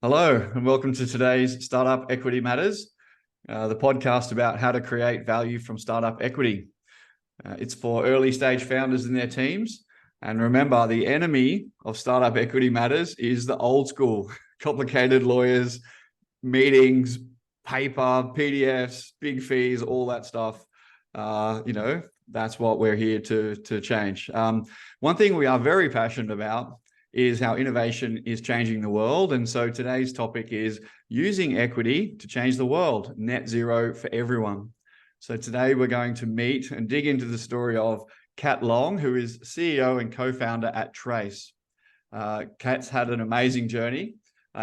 Hello, and welcome to today's Startup Equity Matters, the podcast about how to create value from startup equity. It's for early stage founders and their teams. And remember, the enemy of Startup Equity Matters is the old school, complicated lawyers, meetings, paper, PDFs, big fees, all that stuff. That's what we're here to change. One thing we are very passionate about is how innovation is changing the world. And so today's topic is using equity to change the world, net zero for everyone. So today we're going to meet and dig into the story of Kat Long, who is CEO and co-founder at Trace. Kat's had an amazing journey,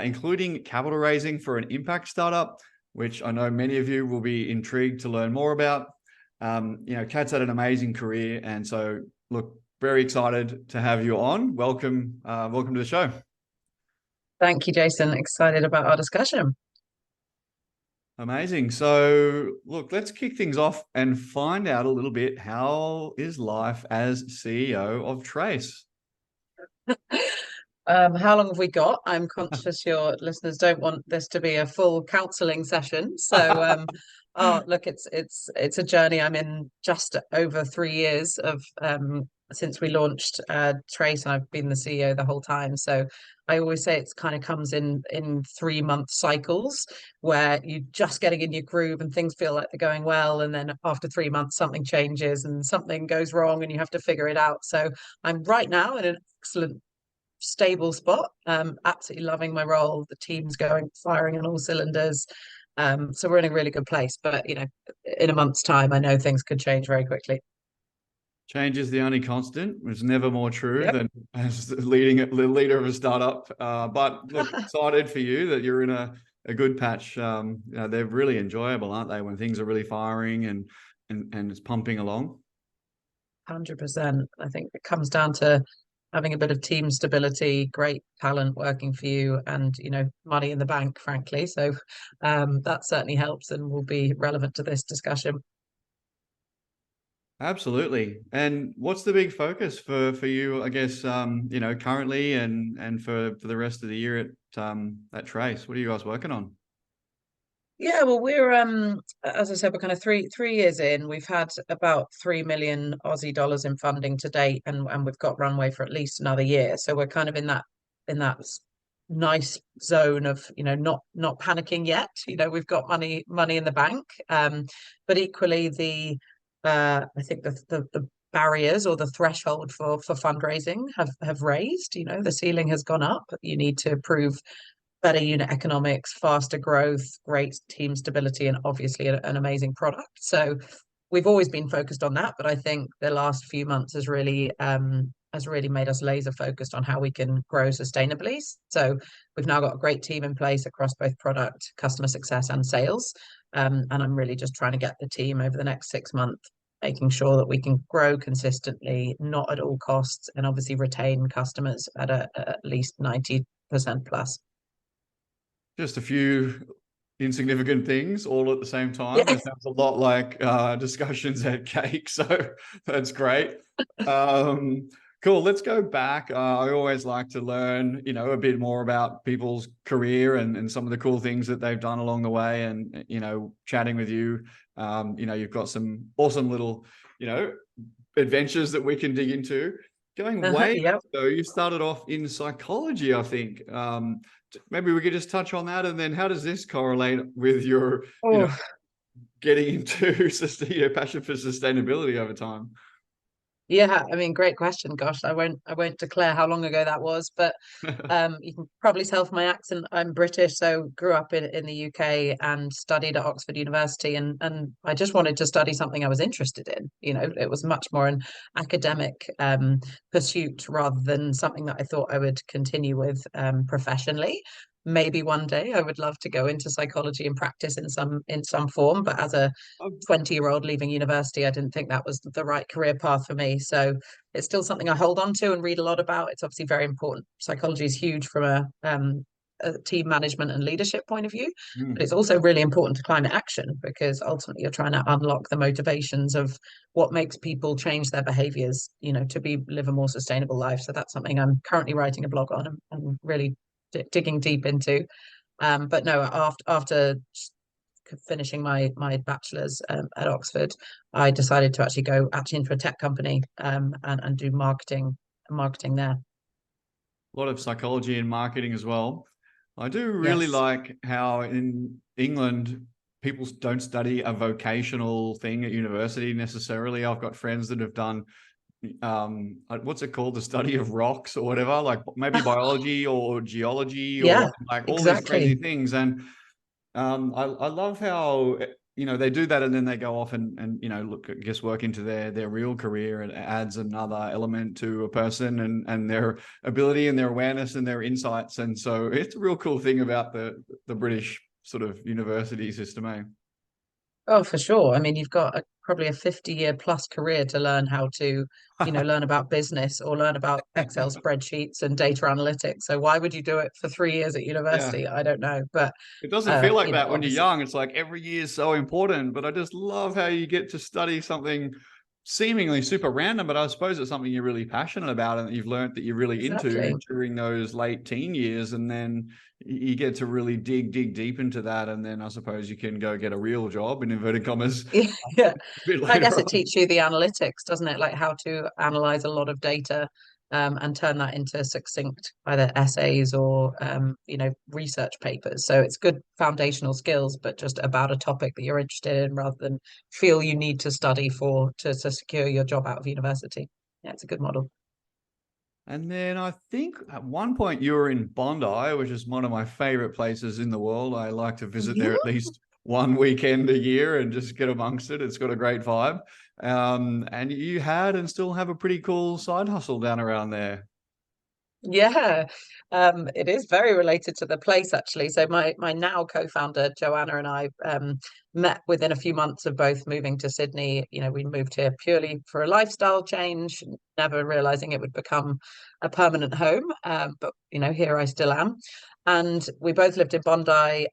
including capital raising for an impact startup, which I know many of you will be intrigued to learn more about. Kat's had an amazing career. And so look, very excited to have you on. Welcome to the show. Thank you, Jason. Excited about our discussion. Amazing. So look, let's kick things off and find out a little bit, how is life as CEO of Trace? How long have we got? I'm conscious your listeners don't want this to be a full counselling session. So, look, it's a journey. I'm in just over 3 years of since we launched Trace, and I've been the CEO the whole time. So I always say it's kind of comes in 3 month cycles where you're just getting in your groove and things feel like they're going well, and then after 3 months something changes and something goes wrong and you have to figure it out. So I'm right now in an excellent stable spot. Absolutely loving my role. The team's firing on all cylinders. So we're in a really good place. But in a month's time, I know things could change very quickly. Change is the only constant. It's never more true Yep. than as the leader of a startup. But look, excited for you that you're in a good patch. They're really enjoyable, aren't they, when things are really firing and it's pumping along? 100%. I think it comes down to having a bit of team stability, great talent working for you, and money in the bank, frankly. So that certainly helps and will be relevant to this discussion. Absolutely. And what's the big focus for you, I guess, currently and for the rest of the year at Trace? What are you guys working on? Yeah, well, we're as I said, we're kind of three years in. We've had about 3 million Aussie dollars in funding to date, and we've got runway for at least another year. So we're kind of in that nice zone of not panicking yet. We've got money in the bank. But equally I think the barriers or the threshold for fundraising have raised. The ceiling has gone up. You need to prove better unit economics, faster growth, great team stability, and obviously an amazing product. So we've always been focused on that, but I think the last few months has really made us laser focused on how we can grow sustainably. So we've now got a great team in place across both product, customer success, and sales. And I'm really just trying to get the team over the next 6 months, making sure that we can grow consistently, not at all costs, and obviously retain customers at least 90% plus. Just a few insignificant things all at the same time. It Yes. sounds a lot like discussions at cake, so that's great. Cool. Let's go back. I always like to learn, a bit more about people's career and some of the cool things that they've done along the way. And chatting with you, you've got some awesome little, adventures that we can dig into. Going way back, Yep. though, you started off in psychology, I think. Maybe we could just touch on that, and then how does this correlate with your, Oh, getting into your passion for sustainability over time? yeah. I mean, great question. Gosh, I won't declare how long ago that was, but you can probably tell from my accent I'm British, so grew up in the UK and studied at Oxford University, and I just wanted to study something I was interested in. It was much more an academic pursuit rather than something that I thought I would continue with professionally. Maybe one day I would love to go into psychology and practice in some form, but as a 20-year-old leaving university, I didn't think that was the right career path for me. So it's still something I hold on to and read a lot about. It's obviously very important. Psychology is huge from a team management and leadership point of view, but it's also really important to climate action because ultimately you're trying to unlock the motivations of what makes people change their behaviors, to live a more sustainable life. So that's something I'm currently writing a blog on and really digging deep into. But no, after finishing my bachelor's at Oxford, I decided to actually go into a tech company, and do marketing there. A lot of psychology and marketing as well. I do really Yes. like how in England people don't study a vocational thing at university necessarily. I've got friends that have done what's it called, the study of rocks or whatever, like maybe biology or geology or Yeah, like all these crazy exactly. things. And I love how they do that and then they go off and look, I guess, work into their real career, and it adds another element to a person and their ability and their awareness and their insights. And so it's a real cool thing about the British sort of university system, eh? Oh, for sure. I mean, you've got probably a 50-year plus career to learn how to, learn about business or learn about Excel spreadsheets and data analytics. So why would you do it for 3 years at Yeah. university? I don't know. But, It doesn't feel like that when you're obviously, young. It's like every year is so important, but I just love how you get to study something seemingly super random, but I suppose it's something you're really passionate about and that you've learned that you're really into exactly. during those late teen years. And then you get to really dig deep into that. And then I suppose you can go get a real job, in inverted commas, Yeah. a bit I later guess it on. teaches you the analytics, doesn't it? Like how to analyze a lot of data, and turn that into succinct either essays or research papers. So it's good foundational skills, but just about a topic that you're interested in rather than feel you need to study to secure your job out of university. Yeah, it's a good model. And then I think at one point you were in Bondi, which is one of my favorite places in the world. I like to visit Yeah. there at least one weekend a year and just get amongst it. It's got a great vibe. And you had and still have a pretty cool side hustle down around there. Yeah, it is very related to the place actually. So my now co-founder Joanna and I met within a few months of both moving to Sydney. We moved here purely for a lifestyle change, never realizing it would become a permanent home. But here I still am. And we both lived in Bondi.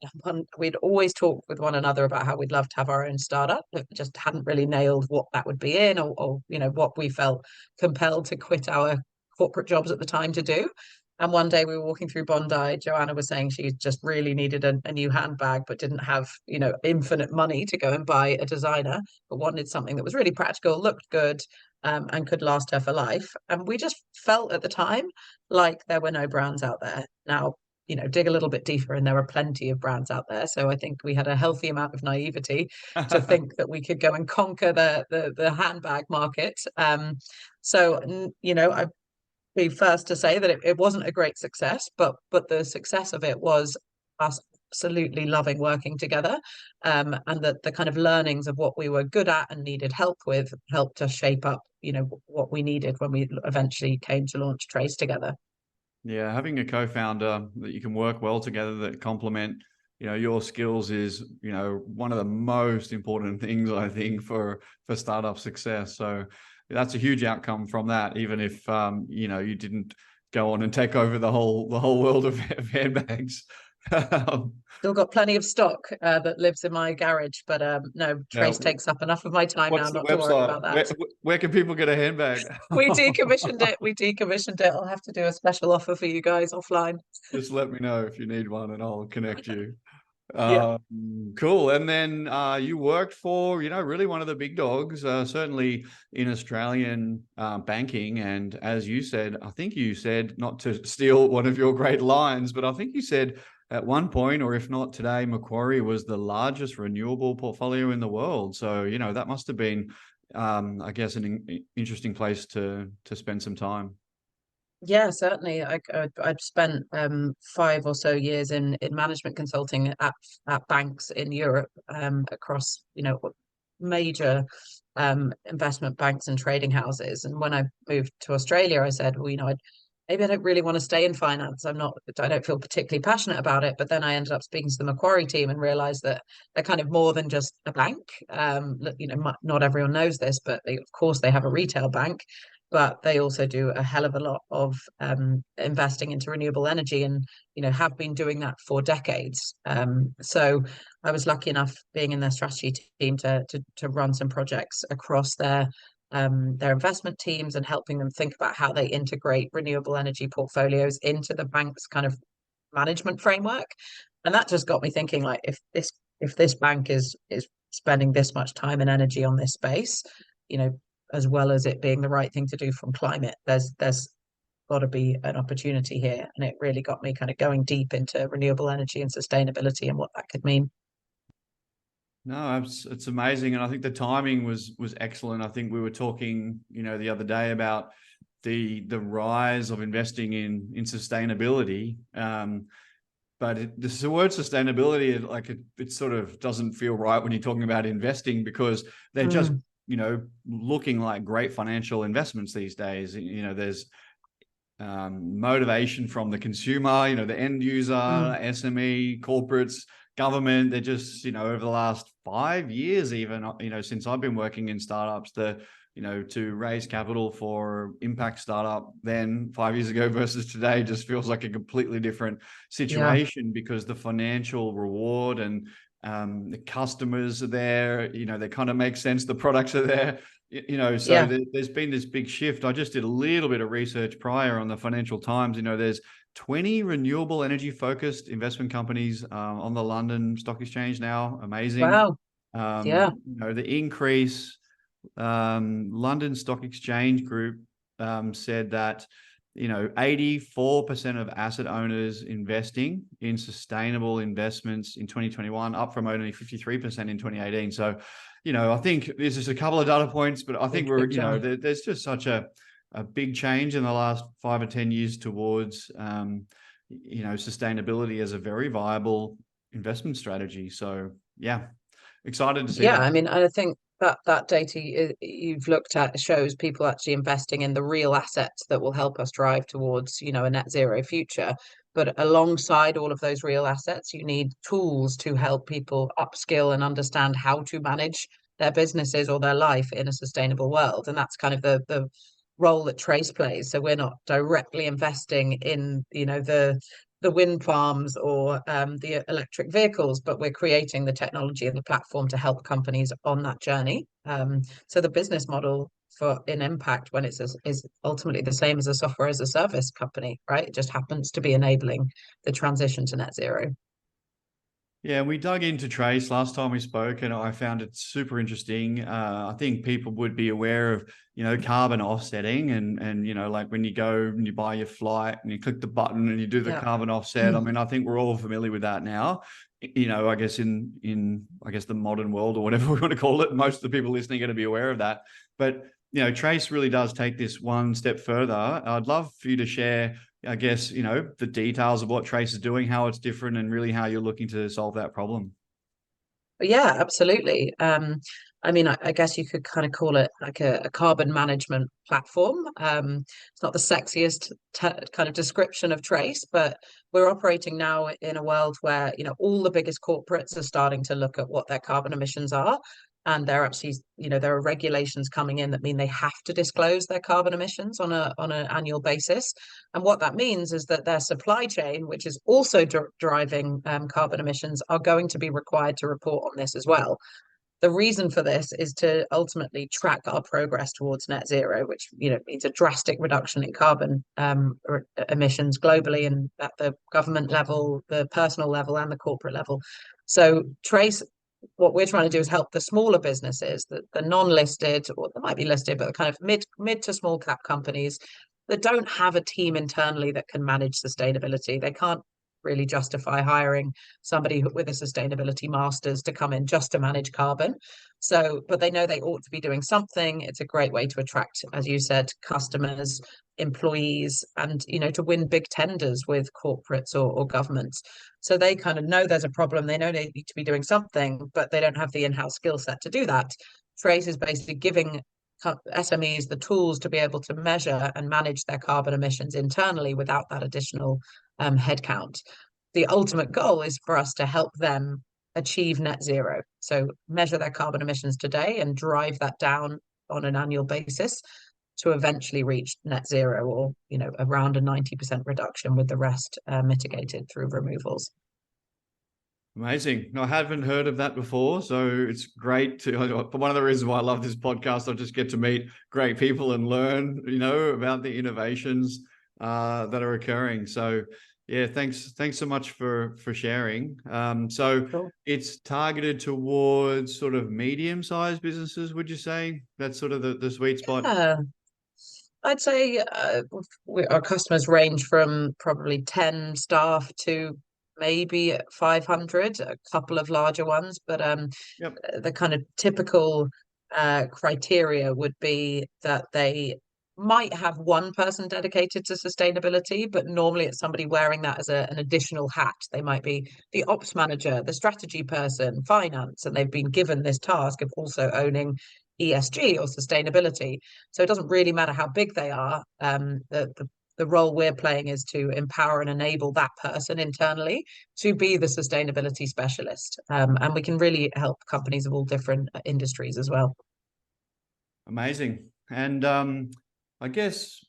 We'd always talked with one another about how we'd love to have our own startup. We just hadn't really nailed what that would be in, or what we felt compelled to quit our corporate jobs at the time to do. And one day we were walking through Bondi. Joanna was saying she just really needed a new handbag, but didn't have, infinite money to go and buy a designer, but wanted something that was really practical, looked good, and could last her for life. And we just felt at the time like there were no brands out there. Now, dig a little bit deeper, and there are plenty of brands out there. So I think we had a healthy amount of naivety to think that we could go and conquer the handbag market. I'd be first to say that it wasn't a great success, but the success of it was us absolutely loving working together, and that the kind of learnings of what we were good at and needed help with helped us shape up, what we needed when we eventually came to launch Trace together. Yeah, having a co-founder that you can work well together that complement, your skills is, one of the most important things I think for startup success. So that's a huge outcome from that, even if you didn't go on and take over the whole world of handbags. Still got plenty of stock that lives in my garage, but no, Now, Trace takes up enough of my time now what's the not to worry website? about that. Where can people get a handbag? We decommissioned it. We decommissioned it. I'll have to do a special offer for you guys offline. Just let me know if you need one and I'll connect you. Yeah. Cool. And then you worked for, really one of the big dogs, certainly in Australian banking. And as you said, I think you said, not to steal one of your great lines, but I think you said at one point, or if not today, Macquarie was the largest renewable portfolio in the world. So, that must have been, I guess, an interesting place to spend some time. Yeah, certainly. I've spent 5 or so years in management consulting at banks in Europe, across major investment banks and trading houses. And when I moved to Australia, I said, well, maybe I don't really want to stay in finance. I don't feel particularly passionate about it. But then I ended up speaking to the Macquarie team and realized that they're kind of more than just a bank. Not everyone knows this, but of course they have a retail bank, but they also do a hell of a lot of investing into renewable energy, and have been doing that for decades. So I was lucky enough being in their strategy team to run some projects across their investment teams and helping them think about how they integrate renewable energy portfolios into the bank's kind of management framework. And that just got me thinking, like, if this bank is spending this much time and energy on this space, you know, as well as it being the right thing to do from climate, there's got to be an opportunity here. And it really got me kind of going deep into renewable energy and sustainability and what that could mean. No, it's amazing, and I think the timing was excellent. I think we were talking, the other day about the rise of investing in sustainability. But the word sustainability, like it sort of doesn't feel right when you're talking about investing, because they're just looking like great financial investments these days. There's motivation from the consumer, the end user, SME, corporates, government. They're just, over the last 5 years, even, since I've been working in startups, to raise capital for impact startup then 5 years ago versus today just feels like a completely different situation, because the financial reward and the customers are there, they kind of make sense. The products are there, there's been this big shift. I just did a little bit of research prior on the Financial Times. There's 20 renewable energy focused investment companies on the London Stock Exchange now. Amazing. Wow. The increase, London Stock Exchange Group said that 84% of asset owners investing in sustainable investments in 2021, up from only 53% in 2018. So, I think there's just a couple of data points, but I think there's just such a big change in the last 5 or 10 years towards sustainability as a very viable investment strategy. So yeah, excited to see that. I mean, I think that data you've looked at shows people actually investing in the real assets that will help us drive towards, a net zero future. But alongside all of those real assets, you need tools to help people upskill and understand how to manage their businesses or their life in a sustainable world. And that's kind of the role that Trace plays. So we're not directly investing in, the wind farms or the electric vehicles, but we're creating the technology and the platform to help companies on that journey. So the business model in Impact, when is ultimately the same as a software as a service company, right? It just happens to be enabling the transition to net zero. Yeah, we dug into Trace last time we spoke, and I found it super interesting. I think people would be aware of, carbon offsetting, and like when you go and you buy your flight and you click the button and you do the carbon offset. I mean, I think we're all familiar with that now. I guess in the modern world, or whatever we want to call it, most of the people listening are going to be aware of that. But Trace really does take this one step further. I'd love for you to share, I guess, the details of what Trace is doing, how it's different, and really how you're looking to solve that problem. Yeah, absolutely. I mean, I guess you could kind of call it like a carbon management platform. It's not the sexiest kind of description of Trace, but we're operating now in a world where, all the biggest corporates are starting to look at what their carbon emissions are. And they're actually, there are regulations coming in that mean they have to disclose their carbon emissions on an annual basis. And what that means is that their supply chain, which is also driving carbon emissions, are going to be required to report on this as well. The reason for this is to ultimately track our progress towards net zero, which means a drastic reduction in carbon emissions globally, and at the government level, the personal level, and the corporate level. So Trace, what we're trying to do is help the smaller businesses, the non-listed, or they might be listed, but the kind of mid to small cap companies that don't have a team internally that can manage sustainability. They can't really justify hiring somebody with a sustainability master's to come in just to manage carbon. So, but they know they ought to be doing something. It's a great way to attract, as you said, customers, employees, and to win big tenders with corporates or governments. So they kind of know there's a problem. They know they need to be doing something, but they don't have the in-house skill set to do that. Trace is basically giving SMEs the tools to be able to measure and manage their carbon emissions internally without that additional headcount. The ultimate goal is for us to help them achieve net zero. So measure their carbon emissions today and drive that down on an annual basis to eventually reach net zero, or around a 90% reduction, with the rest mitigated through removals. Amazing. No, I haven't heard of that before, so it's great to. One of the reasons why I love this podcast, I just get to meet great people and learn, about the innovations that are occurring. So Yeah, thanks so much for sharing. So Sure. it's targeted towards sort of medium-sized businesses, would you say? That's sort of the sweet spot. Yeah, I'd say our customers range from probably 10 staff to maybe 500, a couple of larger ones, but Yep. the kind of typical criteria would be that they might have one person dedicated to sustainability, but normally it's somebody wearing that as an additional hat. They might be the ops manager, the strategy person, finance, and they've been given this task of also owning ESG or sustainability. So it doesn't really matter how big they are. The role we're playing is to empower and enable that person internally to be the sustainability specialist. And we can really help companies of all different industries as well. Amazing. And I guess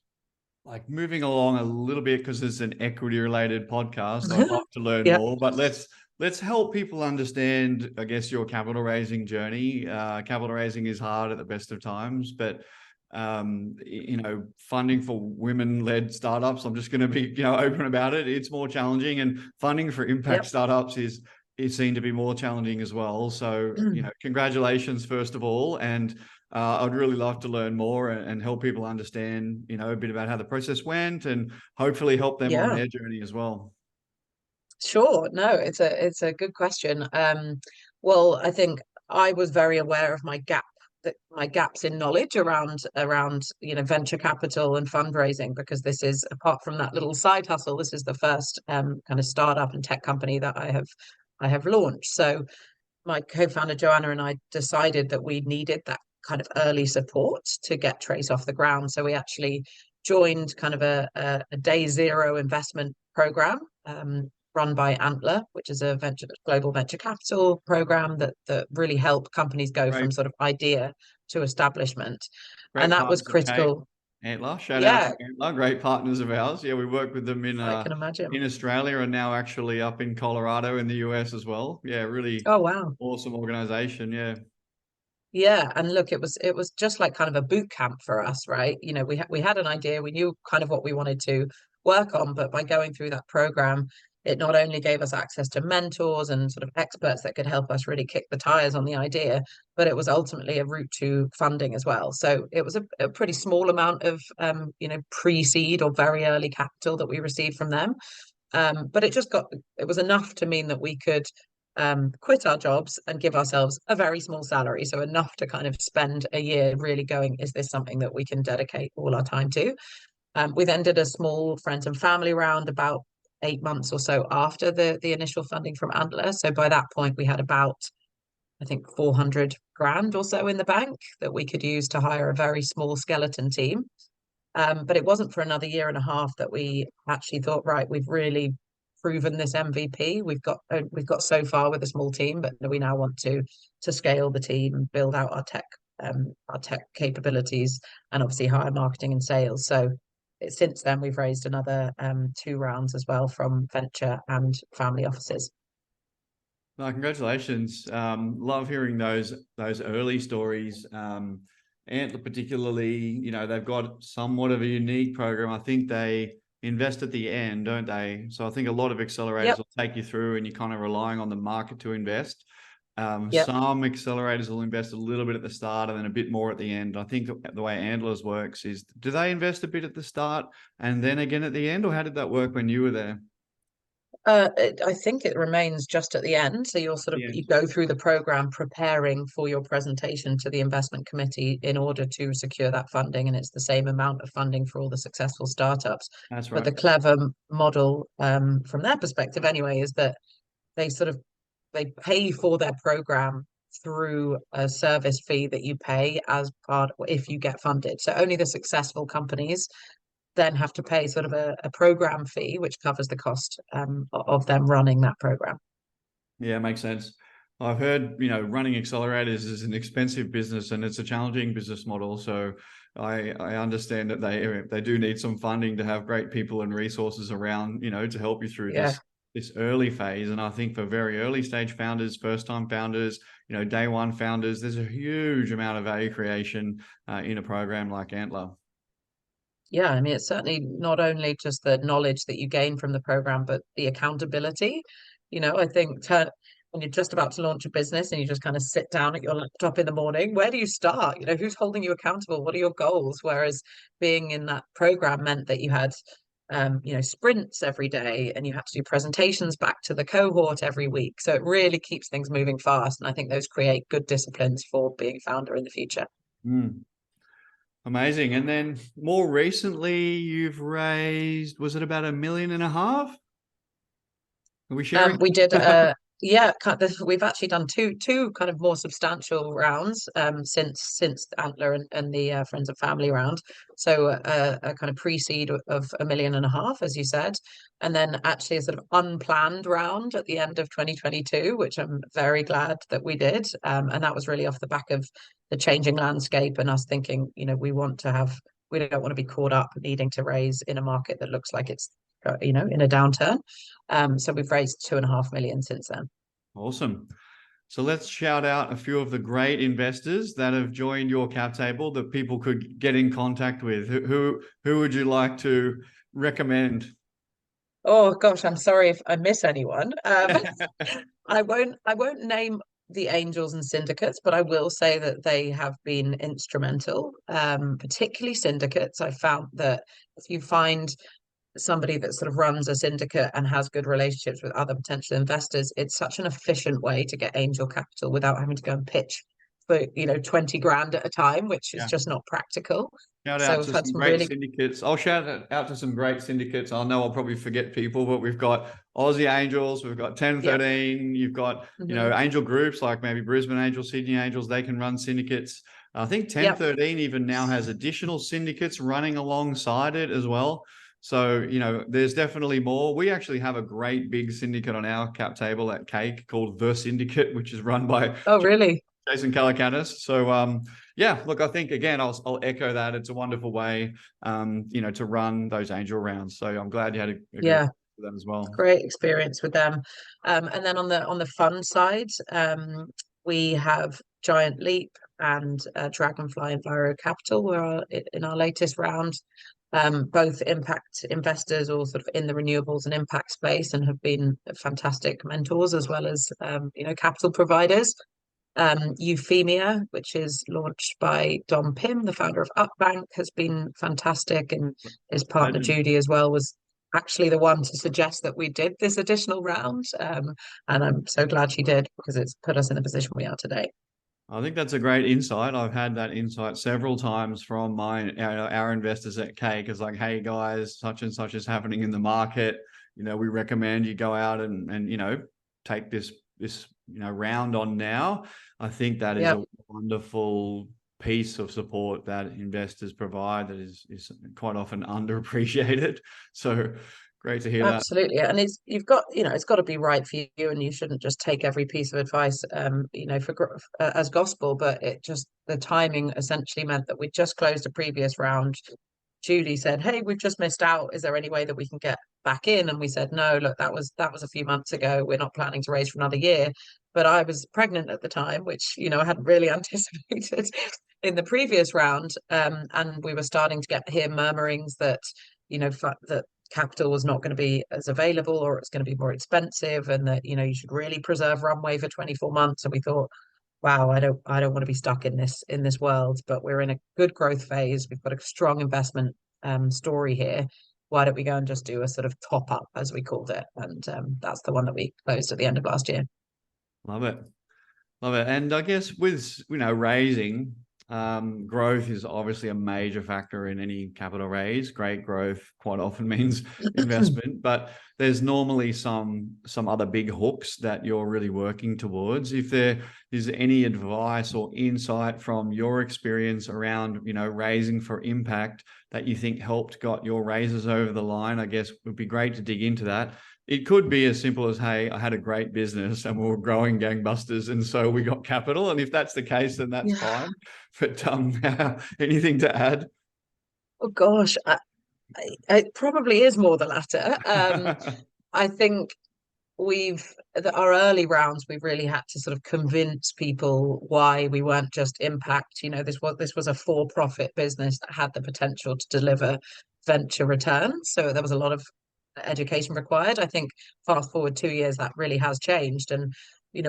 like moving along a little bit because it's an equity related podcast, I'd love to learn Yeah, more, but let's help people understand, I guess, your capital raising journey. Capital raising is hard at the best of times, but funding for women-led startups, I'm just going to be, open about it. It's more challenging, and funding for impact yep. startups is seen to be more challenging as well. So, congratulations first of all, and I'd really love to learn more and help people understand, a bit about how the process went, and hopefully help them on Yeah, their journey as well. sure. No, it's a good question. Well, I think I was very aware of my gaps in knowledge around venture capital and fundraising, because this is, apart from that little side hustle, this is the first kind of startup and tech company that I have launched. So my co-founder Joanna and I decided that we needed that kind of early support to get Trace off the ground. So we actually joined kind of a day zero investment program run by Antler, which is a global venture capital program that really help companies go from Great, sort of idea to establishment. And great that was partnership, Kate. critical. Antler, shout out to Yeah, Antler, great partners of ours. Yeah, we work with them I can imagine. in Australia and now actually up in Colorado in the US as well. Yeah, really Oh, wow. awesome organization. Yeah, Yeah, and look, it was just like kind of a boot camp for us, right? We had an idea, we knew kind of what we wanted to work on, but by going through that program, it not only gave us access to mentors and sort of experts that could help us really kick the tires on the idea, but it was ultimately a route to funding as well. So it was a pretty small amount of pre-seed or very early capital that we received from them. But it was enough to mean that we could quit our jobs and give ourselves a very small salary. So enough to kind of spend a year really going, is this something that we can dedicate all our time to? We then did a small friends and family round about 8 months or so after the initial funding from Antler. So by that point, we had about, I think, 400 grand or so in the bank that we could use to hire a very small skeleton team. But it wasn't for another year and a half that we actually thought, right, we've really proven this MVP. We've got so far with a small team, but we now want to scale the team, build out our tech capabilities, and obviously hire marketing and sales. So since then, we've raised another 2 rounds as well from venture and family offices. no, congratulations. Love hearing those early stories. Antler particularly, they've got somewhat of a unique program. I think they invest at the end, don't they? So I think a lot of accelerators Yep, will take you through and you're kind of relying on the market to invest. yep. Some accelerators will invest a little bit at the start and then a bit more at the end. I think the way Antlers works is, do they invest a bit at the start and then again at the end, or how did that work when you were there? I think it remains just at the end. So The you end. go through the program preparing for your presentation to the investment committee in order to secure that funding, and it's the same amount of funding for all the successful startups. That's But right. the clever model, from their perspective anyway, is that they sort of they pay for their program through a service fee that you pay as part if you get funded. So only the successful companies then have to pay sort of a program fee, which covers the cost of them running that program. Yeah, makes sense. I've heard, running accelerators is an expensive business and it's a challenging business model. So I understand that they do need some funding to have great people and resources around, to help you through Yeah. this early phase. And I think for very early stage founders, first time founders, day one founders, there's a huge amount of value creation in a program like Antler. Yeah, I mean, it's certainly not only just the knowledge that you gain from the program, but the accountability. I think when you're just about to launch a business and you just kind of sit down at your laptop in the morning, where do you start? Who's holding you accountable? What are your goals? Whereas being in that program meant that you had, sprints every day and you had to do presentations back to the cohort every week. So it really keeps things moving fast. And I think those create good disciplines for being a founder in the future. Mm. Amazing. And then more recently, you've raised, was it about 1.5 million? Are we sharing? We did yeah, we've actually done two kind of more substantial rounds since the Antler and the Friends and Family round. So a kind of pre-seed of 1.5 million, as you said, and then actually a sort of unplanned round at the end of 2022, which I'm very glad that we did. And that was really off the back of the changing landscape and us thinking, we don't want to be caught up needing to raise in a market that looks like it's in a downturn. So we've raised 2.5 million since then. Awesome. So let's shout out a few of the great investors that have joined your cap table that people could get in contact with. Who would you like to recommend? Oh gosh, I'm sorry if I miss anyone. I won't name the angels and syndicates, but I will say that they have been instrumental, particularly syndicates. I found that if you find somebody that sort of runs a syndicate and has good relationships with other potential investors, it's such an efficient way to get angel capital without having to go and pitch for 20 grand at a time, which is Yeah. just not practical. Shout So out we've to had some some great really syndicates. I'll shout out to some great syndicates. I know I'll probably forget people, but we've got Aussie Angels, we've got 1013, you've got, angel groups like maybe Brisbane Angels, Sydney Angels, they can run syndicates. I think 1013 even now has additional syndicates running alongside it as well. So, there's definitely more. We actually have a great big syndicate on our cap table at Cake called The Syndicate, which is run by Oh really? Jason Calacanis. So, yeah, look, I think again, I'll echo that. It's a wonderful way, to run those angel rounds. So I'm glad you had a good Yeah, experience with them as well. great experience with them. And then on the fund side, we have Giant Leap and Dragonfly Enviro Capital were in our latest round. Both impact investors or sort of in the renewables and impact space and have been fantastic mentors as well as capital providers. Euphemia, which is launched by Dom Pym, the founder of Upbank, has been fantastic, and his partner Judy as well was actually the one to suggest that we did this additional round. And I'm so glad she did because it's put us in the position we are today. I think that's a great insight. I've had that insight several times from our investors at Cake. It's like, hey guys, such and such is happening in the market. We recommend you go out and take this round on now. I think that is a wonderful piece of support that investors provide that is quite often underappreciated. So great to hear that. Absolutely. And it's got to be right for you, and you shouldn't just take every piece of advice, as gospel, but the timing essentially meant that we just closed a previous round. Judy said, "Hey, we've just missed out. Is there any way that we can get back in?" And we said, "No, look, that was a few months ago. We're not planning to raise for another year." But I was pregnant at the time, which, I hadn't really anticipated in the previous round. And we were starting to hear murmurings that, that capital was not going to be as available or it's going to be more expensive and that, you should really preserve runway for 24 months. And we thought, wow, I don't want to be stuck in this world, but we're in a good growth phase. We've got a strong investment story here. Why don't we go and just do a sort of top up, as we called it? And that's the one that we closed at the end of last year. Love it. Love it. And I guess with, raising, growth is obviously a major factor in any capital raise. Great growth quite often means investment, but there's normally some other big hooks that you're really working towards. If there is any advice or insight from your experience around, raising for impact that you think got your raises over the line, I guess would be great to dig into that. It could be as simple as, hey, I had a great business and we were growing gangbusters, and so we got capital. And if that's the case, then that's fine. But anything to add? Oh gosh, it probably is more the latter. I think our early rounds, we've really had to sort of convince people why we weren't just impact. This was a for-profit business that had the potential to deliver venture returns. So there was a lot of education required. I think fast forward 2 years, that really has changed. And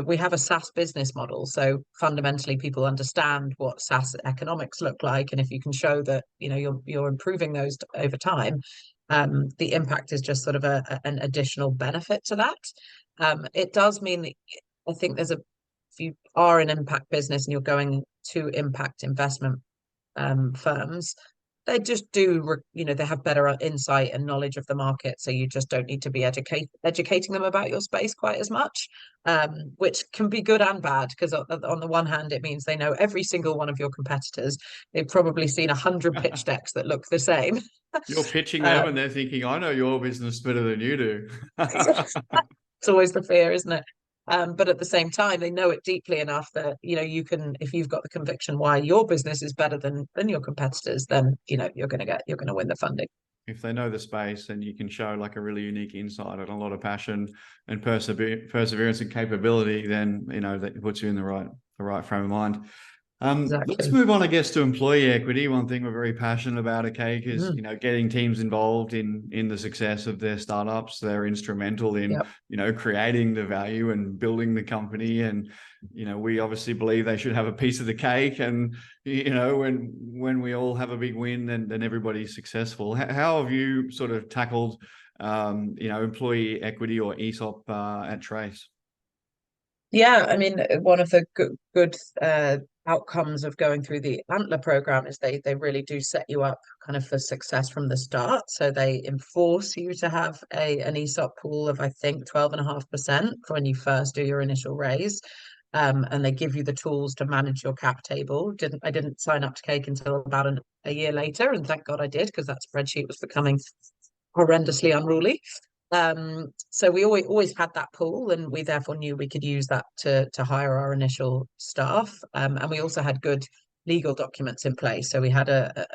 we have a SaaS business model. So fundamentally, people understand what SaaS economics look like. And if you can show that, you're improving those over time, the impact is just sort of an additional benefit to that. It does mean that I think if you are an impact business and you're going to impact investment firms, they just they have better insight and knowledge of the market. So you just don't need to be educating them about your space quite as much, which can be good and bad, because on the one hand, it means they know every single one of your competitors. They've probably seen 100 pitch decks that look the same. You're pitching them and they're thinking, I know your business better than you do. It's always the fear, isn't it? But at the same time, they know it deeply enough that you can, if you've got the conviction why your business is better than your competitors, then you're going to win the funding. If they know the space and you can show like a really unique insight and a lot of passion and perseverance and capability, then that puts you in the right frame of mind. Exactly. Let's move on, I guess, to employee equity. One thing we're very passionate about at Cake is, getting teams involved in the success of their startups. They're instrumental in, creating the value and building the company. And, we obviously believe they should have a piece of the cake. And, when we all have a big win, then everybody's successful. How have you sort of tackled, employee equity or ESOP at Trace? Yeah, I mean, one of the good outcomes of going through the Antler program is they really do set you up kind of for success from the start. So they enforce you to have an ESOP pool of, I think, 12.5% when you first do your initial raise. And they give you the tools to manage your cap table. I didn't sign up to Cake until about a year later, and thank God I did, because that spreadsheet was becoming horrendously unruly. So we always had that pool, and we therefore knew we could use that to hire our initial staff. And we also had good legal documents in place. So we had a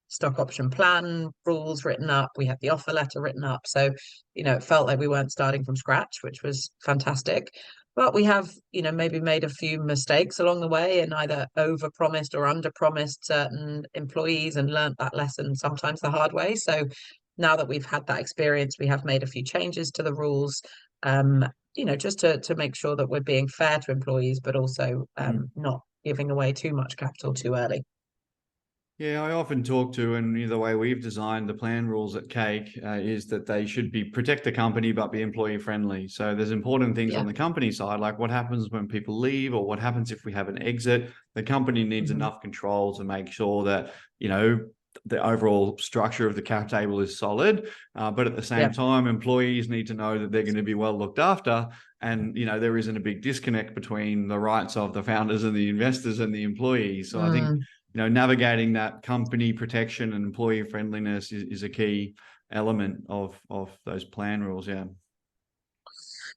stock option plan rules written up. We had the offer letter written up. So, it felt like we weren't starting from scratch, which was fantastic. But we have, maybe made a few mistakes along the way and either over-promised or under-promised certain employees, and learnt that lesson sometimes the hard way. So now that we've had that experience, we have made a few changes to the rules, just to make sure that we're being fair to employees, but also not giving away too much capital too early. Yeah, I often talk to, and the way we've designed the plan rules at Cake is that they should protect the company, but be employee friendly. So there's important things on the company side, like what happens when people leave, or what happens if we have an exit. The company needs enough control to make sure that, the overall structure of the cap table is solid. But at the same time, employees need to know that they're going to be well looked after. And, there isn't a big disconnect between the rights of the founders and the investors and the employees. So I think, navigating that company protection and employee friendliness is a key element of those plan rules.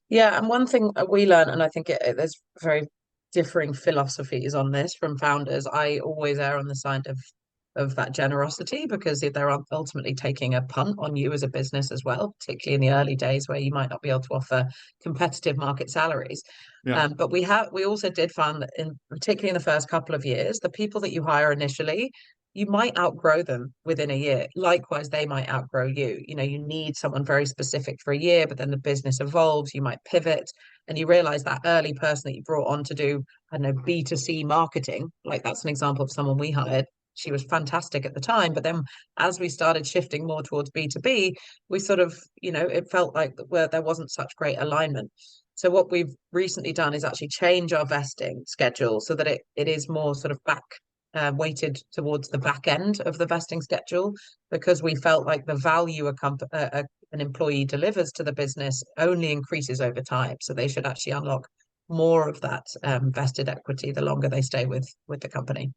Yeah, and one thing we learned, and I think there's very differing philosophies on this from founders. I always err on the side of that generosity, because they're ultimately taking a punt on you as a business as well, particularly in the early days where you might not be able to offer competitive market salaries. But we also did find that particularly in the first couple of years, the people that you hire initially, you might outgrow them within a year. Likewise, they might outgrow you. You need someone very specific for a year, but then the business evolves, you might pivot, and you realize that early person that you brought on to do, I don't know, B2C marketing, like that's an example of someone we hired. She was fantastic at the time, but then as we started shifting more towards B2B, we sort of, it felt like there wasn't such great alignment. So what we've recently done is actually change our vesting schedule so that it is more sort of weighted towards the back end of the vesting schedule, because we felt like the value an employee delivers to the business only increases over time. So they should actually unlock more of that vested equity the longer they stay with the company.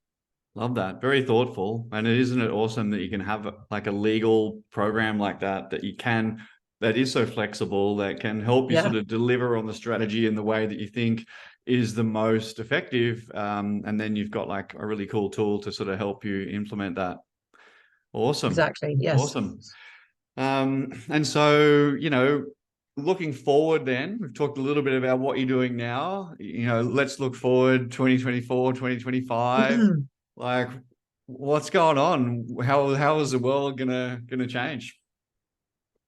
Love that. Very thoughtful. And isn't it awesome that you can have like a legal program like that that is so flexible, that can help you sort of deliver on the strategy in the way that you think is the most effective. And then you've got like a really cool tool to sort of help you implement that. Awesome. Exactly. Yes. Awesome. And so, looking forward then, we've talked a little bit about what you're doing now. Let's look forward 2024, 2025. Like, what's going on? How is the world gonna change?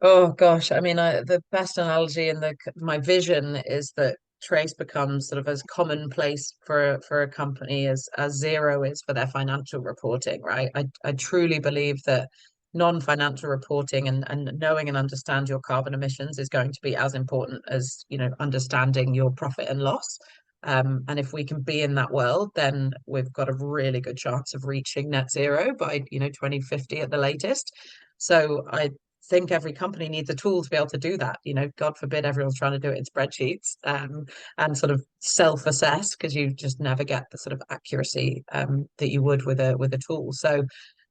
Oh gosh, I mean, the best analogy and my vision is that Trace becomes sort of as commonplace for a company as Xero is for their financial reporting, right? I truly believe that non-financial reporting and knowing and understand your carbon emissions is going to be as important as, understanding your profit and loss. And if we can be in that world, then we've got a really good chance of reaching net zero by, 2050 at the latest. So I think every company needs a tool to be able to do that. God forbid everyone's trying to do it in spreadsheets, and sort of self-assess, because you just never get the sort of accuracy that you would with a tool. So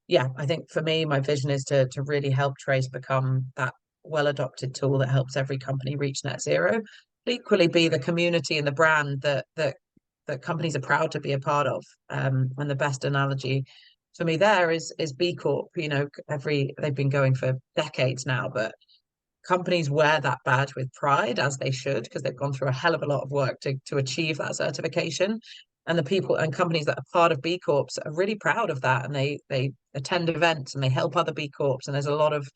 yeah, I think for me, my vision is to really help Trace become that well-adopted tool that helps every company reach net zero. But equally be the community and the brand that companies are proud to be a part of. And the best analogy for me there is B Corp. They've been going for decades now, but companies wear that badge with pride, as they should, because they've gone through a hell of a lot of work to achieve that certification. And the people and companies that are part of B Corps are really proud of that, and they attend events and they help other B Corps, and there's a lot of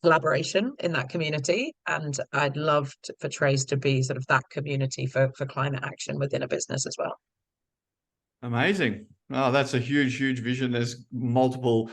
collaboration in that community. And I'd love for Trace to be sort of that community for climate action within a business as well. Amazing. Oh, that's a huge vision. There's multiple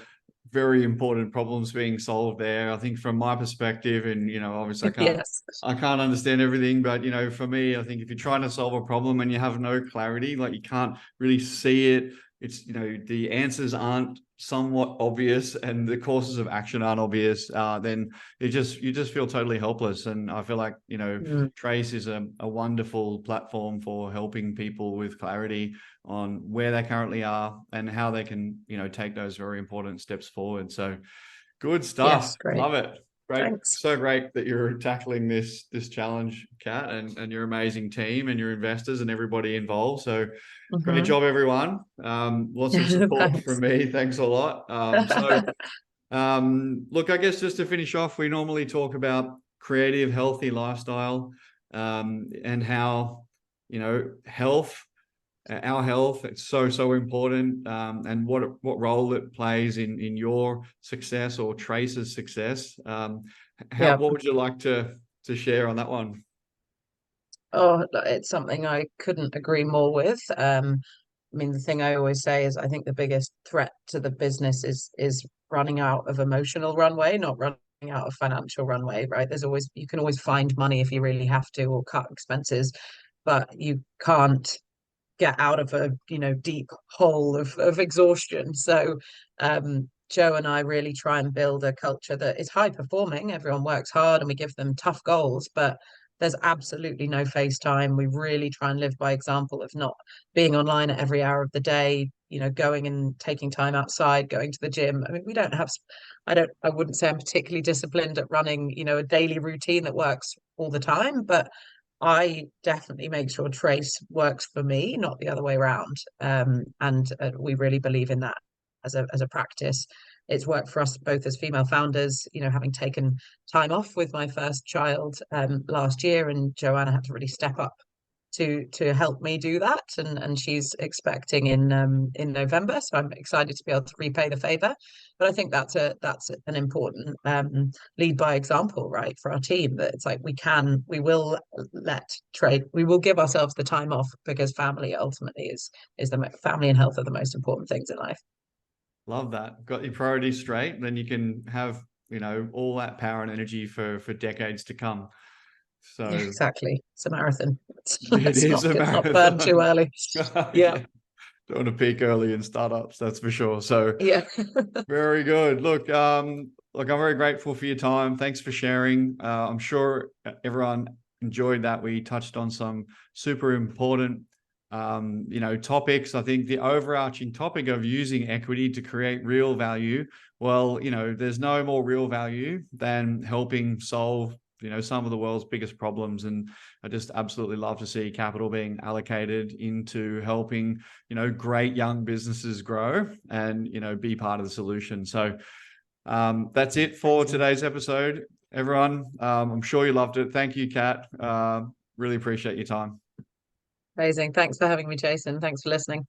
very important problems being solved there. I think from my perspective, and obviously Yes. I can't understand everything, but for me, I think if you're trying to solve a problem and you have no clarity, like you can't really see it, it's the answers aren't somewhat obvious and the courses of action aren't obvious, then you just feel totally helpless. And I feel like Trace is a wonderful platform for helping people with clarity on where they currently are and how they can take those very important steps forward. So good stuff. Yes, great. Love it. Great. Thanks. So great that you're tackling this challenge, Kat, and your amazing team and your investors and everybody involved. So great job, everyone. Lots of support from me. Thanks a lot. Look, I guess just to finish off, we normally talk about creative, healthy lifestyle, and how health, our health, it's so important, and what role it plays in your success or Trace's success. What would you like to share on that one? Oh, it's something I couldn't agree more with. I mean, the thing I always say is I think the biggest threat to the business is running out of emotional runway, not running out of financial runway, right? You can always find money if you really have to, or cut expenses, but you can't get out of a deep hole of exhaustion. So Joe and I really try and build a culture that is high performing. Everyone works hard and we give them tough goals, but there's absolutely no face time. We really try and live by example of not being online at every hour of the day, going and taking time outside, going to the gym. I mean, we don't have, I wouldn't say I'm particularly disciplined at running, a daily routine that works all the time, but I definitely make sure Trace works for me, not the other way around. And we really believe in that as a practice. It's worked for us both as female founders, having taken time off with my first child last year, and Joanna had to really step up to help me do that, and she's expecting in November, so I'm excited to be able to repay the favor. But I think that's an important lead by example, right, for our team, that it's like we will we will give ourselves the time off, because family ultimately is family and health are the most important things in life. Love that. Got your priorities straight, then you can have all that power and energy for decades to come. So Yeah, exactly. It's a marathon. it is a Let's not marathon. burn too early. Yeah. Don't want to peak early in startups, that's for sure. So Yeah. very good. Look, I'm very grateful for your time. Thanks for sharing. I'm sure everyone enjoyed that. We touched on some super important topics. I think the overarching topic of using equity to create real value. Well, there's no more real value than helping solve some of the world's biggest problems. And I just absolutely love to see capital being allocated into helping, great young businesses grow and, be part of the solution. So that's it for today's episode. everyone. I'm sure you loved it. Thank you, Kat. Really appreciate your time. Amazing. Thanks for having me, Jason. Thanks for listening.